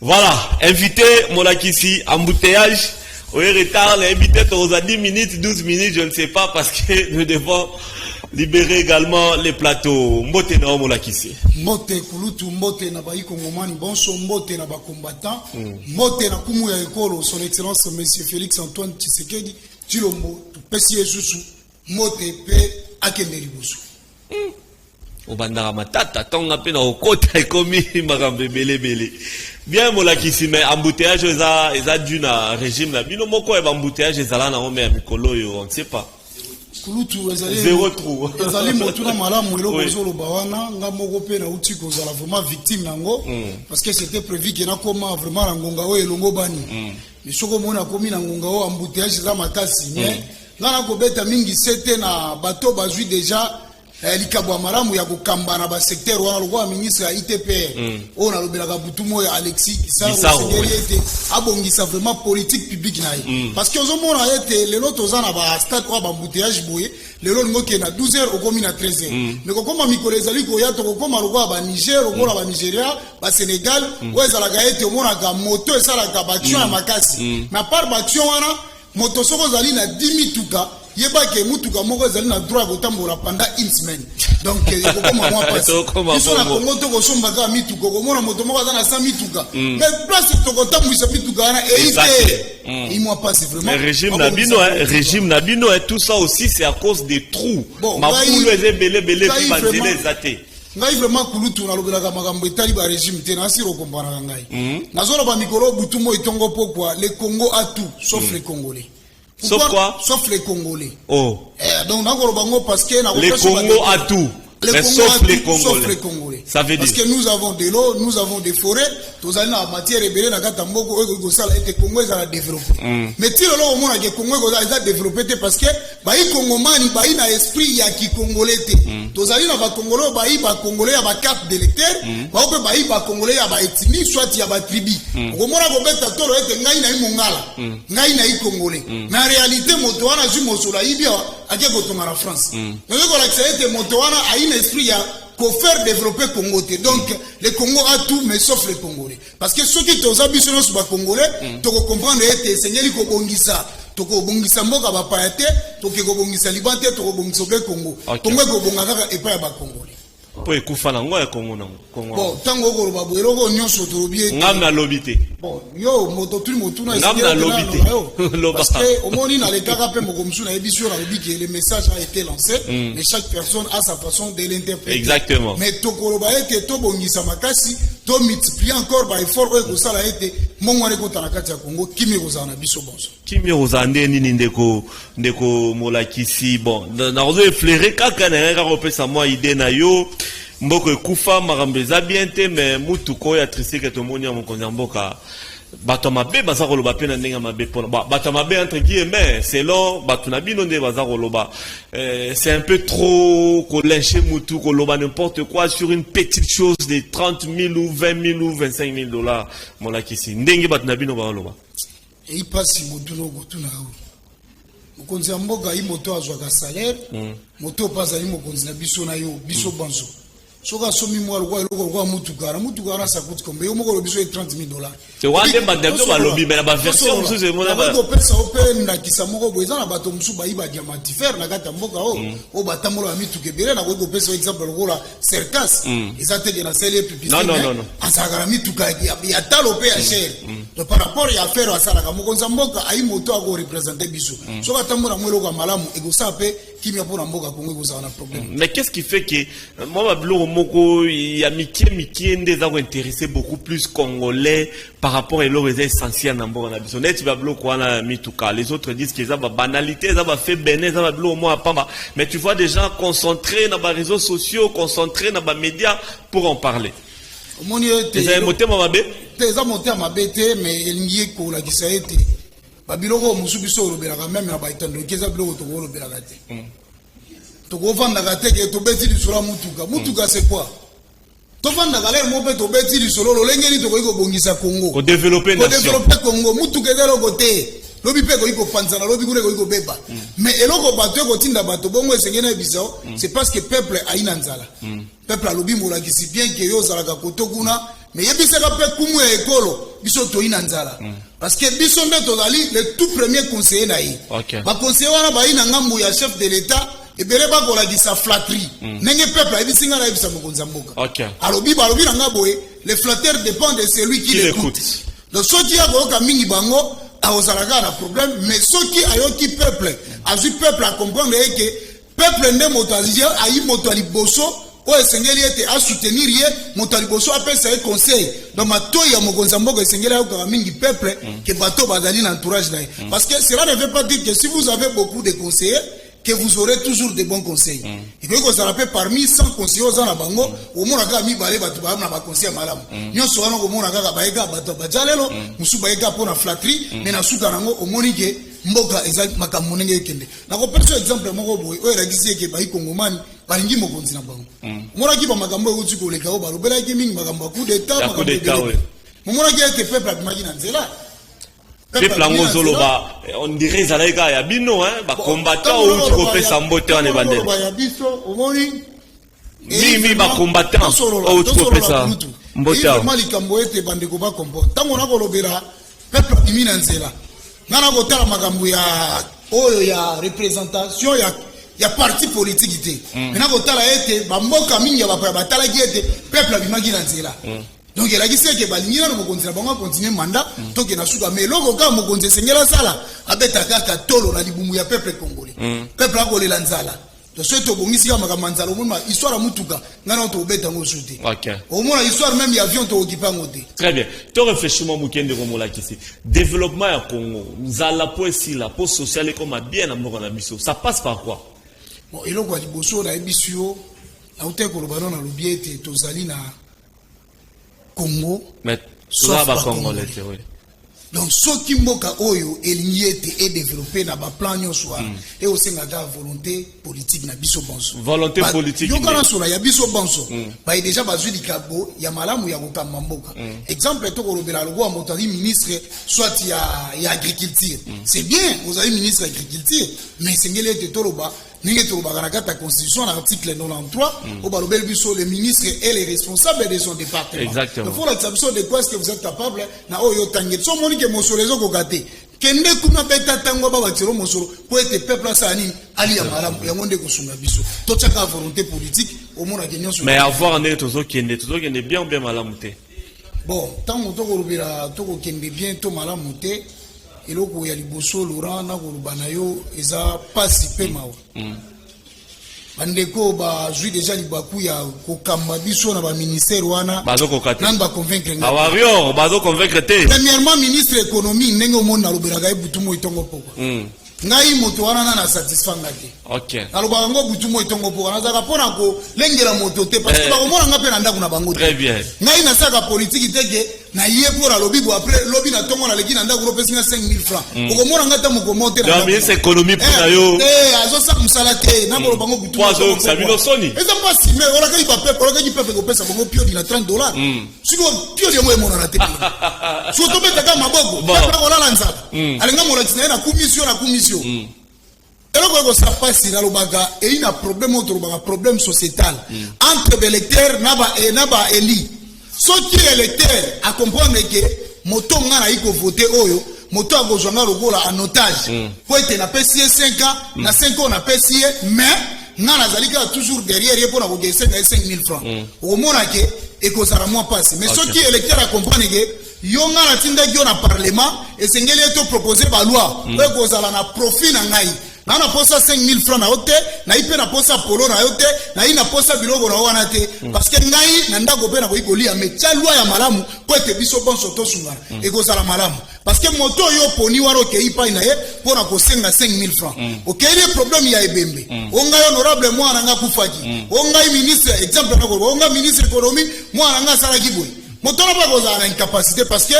Voilà, invité Molakisi, embouteillage. Oui, retard, l'invité aux 10 minutes, 12 minutes, je ne sais pas, parce que nous devons libérer également les plateaux. Mbote na Molakisi. Mbote kulutu, mbote na bayi kongomani, bonso mbote na ba combattant, mbote na kumu ya ekolo, son excellence monsieur Félix Antoine Tshisekedi, Tshilombo, pesi esusu, mbote pe akendeli busu. Obandara matata, tonga pe na okota ekomi makambe bele. Bien Molakisi, mais embouteillage eza dû na régime la bino moko e embouteillage ezala na ngombe ya mikolo yo, on ne sait pas. Kulutu ezali zéro trou. Ezali motuna malamu eloko zolo bawana nga moko pe na uti kozala vraiment victime nango parce que c'était prévu que na koma vraiment na ngonga o elongo bani. Mais soko mona komi na ngonga o embouteillage za makasi mais nga na kobeta mingi sete na bateau bazui déjà likabwa maramu ya kokamba na ba secteur wana lokwa ministre ya ITPR on a lobelaka butumo ya Alexis Gisaro ete abongisa vraiment politique publique na ye parce que ozomona ete lelo tozana ba stade kwa ba embouteillage boye lelo ngo ke na 12h okomi na 13h mais kokoma mikolo ezali ko ya to kokoma lokwa ba Niger okola ba Nigeria ba Sénégal wezala ga ete omona ga moto esala ka baction ya makasi na par baction wana moto soko zali na 10 mituka yeba ke mutuka moko ezali na droit kotambola pendant une semaine donc kokoma mwa passe biso na Congo to kosomba ka mituka komona moto moko azana 100 mituka mais place to kotambwisa mituka wana et il m'a passé vraiment régime nabino et tout ça aussi c'est à cause des trous mapulu ezebele fi banzele ezate ngai vraiment kulutu na lobelaka makambo etali ba régime te na siro kompana ngai nazolo ba mikolo butumo itongo pokwa le Congo a tout sauf les Congolais. Sauf quoi? Sauf les Congolais. Oh. Donc, parce que les Congo a tout. Mais sauf les Congolais. Sauf les Congolais. Ça veut dire. Parce que nous avons de l'eau, nous avons des forêts. Tous allons en matière rebelle, na kata mboko, les Congo ils ont développé. Mais si le lot au monde les Congo ils ont développé parce que baï Congomani baï na esprit ya ki Congolais te. Tous allons na ba Congolais baï ba Congolais ya ba carte d'électeur. Baï ba Congolais ya ba ethnie soit ya ba tribu. Au monde ko beta tolo ete ngai na imongala. Ngai na i Congolais. Na réalité moto wana ju mosola ibia ake ko tonga na France. Mais ko la ete moto wana a une esprit ya pour faire développer Congo. Donc, les Congo a tout, mais sauf les Congolais. Parce que ceux qui ont habitué sur les Congolais, tu comprends que Seigneur il Bongisa, tu Bongisa Moka va pas être, tu Bongisa Libante, tu Bongisa Congo. Congo Bongaka et pas Congolais. Po ekufa na ngo ya Congo na Congo. Bon, tango ko ba bo eloko nyonso to bien. Ngam lobité. Bon, yo moto tout moto na ngam na lobité. Parce que au moni na l'état rappel mo comme na émission na dit que le message a été lancé, mais chaque personne a sa façon de l'interpréter. Exactement. Mais to ko ba ete to bongisa makasi, to multiplier encore ba effort ko sala ete mongwane ko tana kati ya Congo kimi ko zana biso bonso. Kimi ozande nini ndeko Molakisi bon na ozo effleurer kaka na nga ko pesa moi idée na yo mboko ekufa makambo eza bien te mais mutuko ya triste ke tomoni ya mokonzi mboka bato mabe baza koloba pe na ndenge mabe pona bato mabe entre guillemets selon bato na bino nde baza koloba c'est un peu trop kolenche mutu koloba n'importe quoi sur une petite chose de 30 000 ou 20 000 ou 25 000 dollars Molakisi ndenge bato na bino ba koloba et il passe mutu no kotuna mokonzi mboka yi moto azwaka salaire moto paza yi mokonzi na biso na yo biso banzo soka somi moi le mutuka ça coûte combien au moko biso 30 000 dollars c'est wande badabdo ba lobby mais la version musu c'est mona ba ko pesa open na kisa moko boza na bato musu ba iba diamantifère na kata mboka o batamolo ya mituka bele na ko pesa exemple lokola Cercas ezate na sele publicité non asaka na mituka ya talope ya cher donc par rapport ya affaire asala ka mokonza mboka ai moto ako représenter biso soka tambola mwelo kwa malamu ego sape kimia pona mboka Congo ego za na problème. Mais qu'est-ce qui fait que moi bablo moko ya mikie ndeza ko intéresser beaucoup plus congolais par rapport à l'origine essentielle dans mboka na biso net bablo ko na mituka les autres disent que ça va banalité ça va fait bené ça bablo au moins pamba mais tu vois des gens concentrés dans les réseaux sociaux concentrés dans les médias pour en parler. Omoni ete c'est un moteur mabe teza moteur mabe te mais elingi ko la kisaete babiloko musu biso lobelaka même na baitando keza biloko to lobelaka te to ko vanda ka te ke to beti li sura mutuka c'est quoi to vanda ka le mo pe to beti li solo lolengeli to ko bongisa Congo ko développer Congo mutuka ezelo côté lobi pe ko iko panzana lobi kule ko iko beba mais eloko bato ko tinda bato bongo esengena bisao c'est parce que peuple a inanzala peuple a lobi Molakisi bien que yo zalaka koto kuna mais yebisaka pe kumu ya ekolo biso toyina nzala parce que biso nde tozali le tout premier conseiller na ye baconseiller wana bayina ngambu ya chef de l'état ebele bakolakisa flatterie ndenge peuple ayebisi nga nayebisa mokonzi ya mboka alobi na nga boye le flatteur dépend de celui qui l'écoute donc soki akoyoka mingi bango akozalaka na problème mais soki ayoki peuple azwi peuple acomprendre eke peuple nde moto ayi moto ya liboso oyo esengeli ete asoutenir ye moto ya liboso apesa ye conseil donc matoi ya mokonzi ya mboka esengeli ayokaka mingi peuple ke bato bazali na entourage na ye parce que cela ne veut pas dire que si vous avez beaucoup de conseillers que vous aurez toujours de bons conseils. Il faut que ça rappelle parmi 100 conseillers aux gens à Bango, au moins à mi balé batu ba na ba conseiller malam. Nyo so wana au moins à baeka batu ba jalelo, musu baeka pour la flatterie, mais na suka nango au moins que mboka exact makamunenge kende. Na ko perso exemple moko boy, o elagisi ke ba ikongomani balingi mokonzi na bango. Mora ki ba makambo e uti ko leka o balo bela ki mingi makambo coup d'état, makambo d'état. Mora ki ke peuple abimaki na nzela. Peuple ango zoloba on dirait zalaika ya bino ba combattant ou tu kopé sambote en ebandel ya biso omoni mi ba combattant ou tu kopé ça mbota mali kambo ete bande ko ba kompo tango na ko lobera peuple imina nzela ngana ko tala makambo ya oyo ya représentation ya parti politique ité ngana ko tala ete ba mboka mingi ya ba batala ki ete peuple abimaki na nzela. Donc il a dit que balingi na mokonzi na bango continuer mandat donc na suka mais loko ka mokonzi sengela sala abeta kaka tolo na libumu ya peuple congolais peuple akolela nzala to soto bongisi ka makamanzala omona histoire mutuka ngana to beta ngo soute au moins histoire même ya avion to okipa ngote. Très bien to réfléchissement mukende ko mola kisi développement ya Congo nzala po esila po social comme bien na moko na biso ça passe par quoi? Bon eloko ya liboso na ebisio na uteko lo bano na lubiete to zali na Congo, mais soit ba Congolais, oui. Donc ce qui mboka oyo elingi ete développer na ba plan nyonso et aussi na volonté politique na biso bonso. Volonté politique. Yo kana sola ya biso bonso. Ba déjà bazwi likabo ya malamu ya kokamba mboka. Exemple to kolobela loko motali ministre soit ya agriculture. C'est bien, vous avez ministre agriculture, mais sengele ete toloba ninge to bagaraka ta constitution l'article 93 au balobel biso le ministre est le responsable de son département. Exactement. Il faut la savoir de quoi est-ce que vous êtes capable na oyo tangé so moni ke mosolezo ko gate kende kuna beta tango ba batiro mosolo pour être peuple sani ali ya malamu ya ngonde ko sunga biso to tsaka volonté politique au monde a gagné. Mais avoir né tozo kende bien malamu te. Bon tango to ko rubira to ko kende bien to malamu te eloko ya liboso Laurent na kolubana yo eza pasi pe mawa bandeko ba jui déjà libaku ya kokamba biso na ba ministère wana bazo kokate nang ba convaincre nga awario bazo convaincre te premièrement ministre économie ndenge omona lobelaka ebutumo itongo poko ngai moto wana na satisfait ngate OK alobaka ngo butumo itongo poko na zaka pona ko lengela moto te parce que ba komona nga pe na ndaku na bango très bien ngai na saka politique teke na yé pour la lobby après lobby na tongo na leki na ndako ropesi na 5000 francs okomona ngata mo commenter na ministre économie pour na yo azo sa musala te na bolo bango butu pozo sabino soni eza pas si mais ola ka ipa pepe ola ka ipa pepe ko pesa bango pio di na $30 siko pio de mo na te so to beta ka maboko na ko la nzaka alenga mo la tsina na commission eloko ko sa pasi na lobaka et ina problème autre lobaka problème sociétal entre l'électeur na ba eli soki électeur a comprendre que moto ngana iko voter oyo moto akozwanga lokola en otage po ete na pesi 5 ans na 5 ans na pesi mais ngana zalika toujours derrière ye pona ko gese 5000 francs au mona ke ekozala moi passe mais soki électeur a comprendre que yo ngana tinda yo na parlement et sengeli eto proposer ba loi ekozala na profit na ngai na na posa 5000 francs na hote na ipe na posa polo na hote na ina posa biloko na wana te parce que ngai na ndako pe na ko ikolia mais tia loi ya malamu po ete biso bon soto sungana ekozala malamu parce que moto yo poni waro ke ipa ina ye pona ko senga 5000 francs OK le problème ya ebembe onga honorable mwana nga kufaki onga ministre exemple na ko onga ministre économie mwana nga sala kiboy moto na ba kozala na incapacité parce que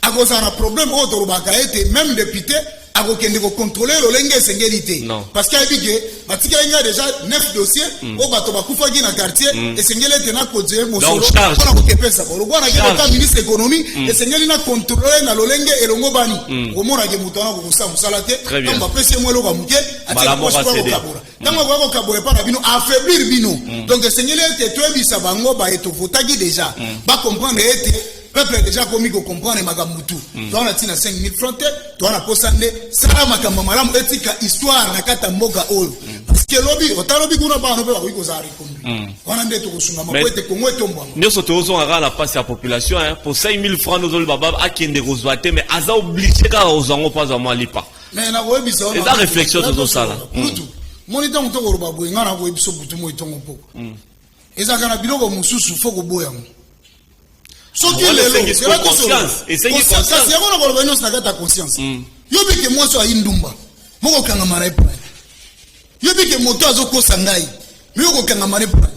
à cause d'un problème autre au Bakaete même député akokende ko contrôler lolenge sengeli non parce que abike batika nga déjà 9 dossiers o bato bakufa ki na quartier et sengeli tena kodze mosolo pour ko kepesa ko lobana ke ministre économie et sengeli na contrôler na lolenge elongo bani ko mona ke mutana ko kusa musala te tamba pese mo loka muke ati ko kabura tamba ko kabura pa bino affaiblir bino donc sengeli te toebisa bango ba eto votaki déjà ba comprendre ete peuple déjà commis ko comprendre magamutu toi na tina 5000 francs toi na posande sala makamba malamu etika histoire na kata mboka oyo parce que lobby otalobi kuna ba no pe ba ko za rikombi wana ndeto ko sunga makwete ko ngwe tombo nyoso tozo nga la passe à population hein pour 5000 francs nous baba akende ko zwate mais aza obligé ka ozango pas za moi lipa mais na ko ebisa on a réflexion tozo sala monita mutoko roba boy ngana ko ebiso butu mo itongo poko ezaka na biloko mususu foko boya soki lelo c'est la conscience et c'est une conscience c'est on a ko beno na kata conscience yobi ke moi so ayindumba moko kanga mara pa yobi ke moto azokosa ngai mais yoko kanga mara pa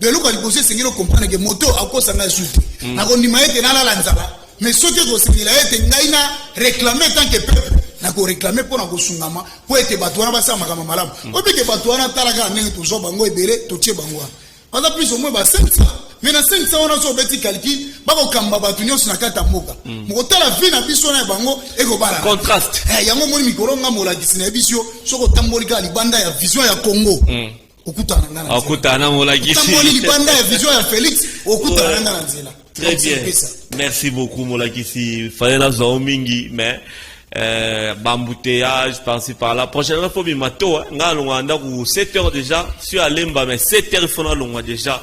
de luka liposer sengiro comprendre que moto akosa ngai suti na ko ndima ete na la nzala mais soki ko sengila ete ngai na réclamer tant que peuple na ko réclamer pour na ko sungama pour ete bato wana basama kama malamu yobi ke bato wana talaka ndenge to zo bango ebele to tie bango wana plus au moins ba 500 mais na 500 on a so beti calcul bako kamba batu nyonso na kata mboka moko la vie na biso na bango eko bala contraste yango moni mikolo nga mola kisina biso soko tambolika libanda ya vision ya Congo okutana ngana okutana mola kisina tamboli libanda ya vision ya Félix okutana ngana nzela très bien merci beaucoup mola kisi fallait la zo mingi mais bambouteillage par-ci par-là prochaine fois bimato nga longa ku 7h déjà sur Alemba mais 7h fona longa déjà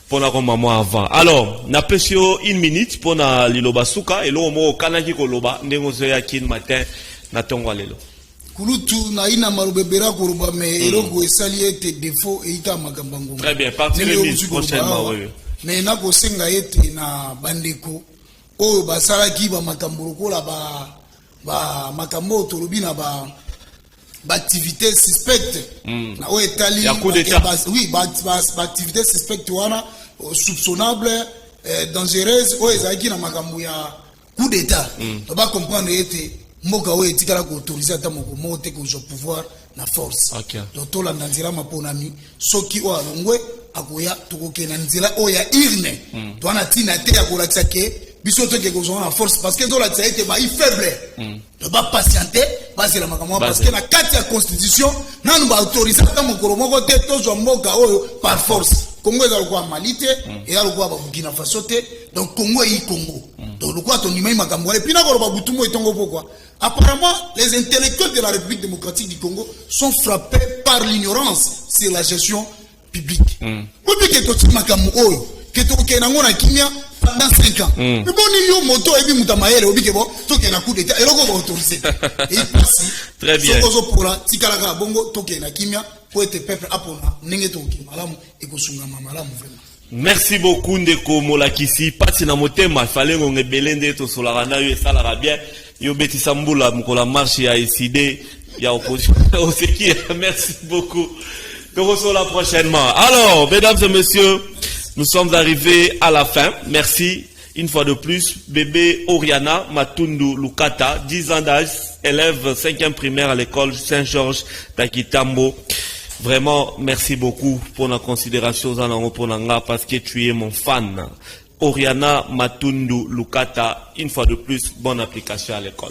pour la maman avant. Alors, n'a pas sur une minute pour na liloba suka et l'eau mo kanaki koloba ndengo zoya kin matin na tongo lelo. Kulutu na ina marubebera koloba mais eloko esali ete défaut et ita makambango. Très bien, parti le minute prochainement oui. Mais na ko senga ete na bandeko o basala ki ba makambuko la ba makambo tolobi na ba activité suspecte na o etali oui activité suspecte wana soupçonnable dangereuse o ezaki na makambo ya coup d'état to ba comprendre ete mboka o etikala ko autoriser ata moko mote ko jo pouvoir na force donc to la nzira maponami soki o alongwe akoya tokoke na nzira o ya irne to ana tina te ya kolakisa ke biso to ke ko na force parce que to la tsa ete ba faible to ba patienter parce la makamwa parce que na kati ya constitution nanu ba autoriser ata mokolo moko te to zo mboka oyo par force Congo est kwa Malite et alikuwa ba Burkina Faso te donc Congo est Congo donc lokwa to nimai makambo et puis na ko ba butumo etongo pourquoi apparemment les intellectuels de la République démocratique du Congo sont frappés par l'ignorance sur la gestion publique obi ke to makambo oyo que to ke na ngona kimia pendant 5 ans mais bon yo moto ebi mutamayele obi ke bo to ke na coup d'état et loko ba autoriser et ici très bien so pour la tikalaka bongo to ke na kimia pour être peuple apona ndenge to ke malamu e ko sunga malamu vraiment. Merci beaucoup ndeko molakisi pati na motema fallait ngo ngebelende to sola na yo sala bien yo beti sambula mukola marche ya SID ya opposition au seki merci beaucoup donc on la prochainement. Alors mesdames et messieurs, nous sommes arrivés à la fin. Merci une fois de plus bébé Oriana Matundu Lukata, 10 ans d'âge, élève 5e primaire à l'école Saint-Georges d'Akitambo. Vraiment, merci beaucoup pour la considération parce que tu es mon fan. Oriana Matundu Lukata, une fois de plus, bonne application à l'école.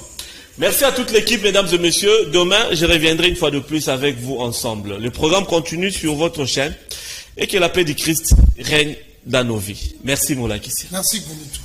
Merci à toute l'équipe, mesdames et messieurs. Demain, je reviendrai une fois de plus avec vous ensemble. Le programme continue sur votre chaîne et que la paix du Christ règne dans nos vies. Merci Moula Kissi. Merci pour tout.